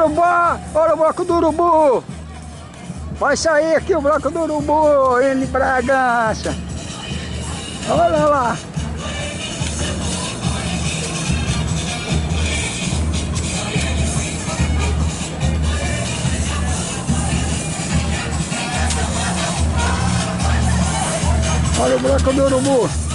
Olha o bloco do Urubu! Vai sair aqui o bloco do Urubu, em Bragança! Olha lá! Olha o bloco do Urubu!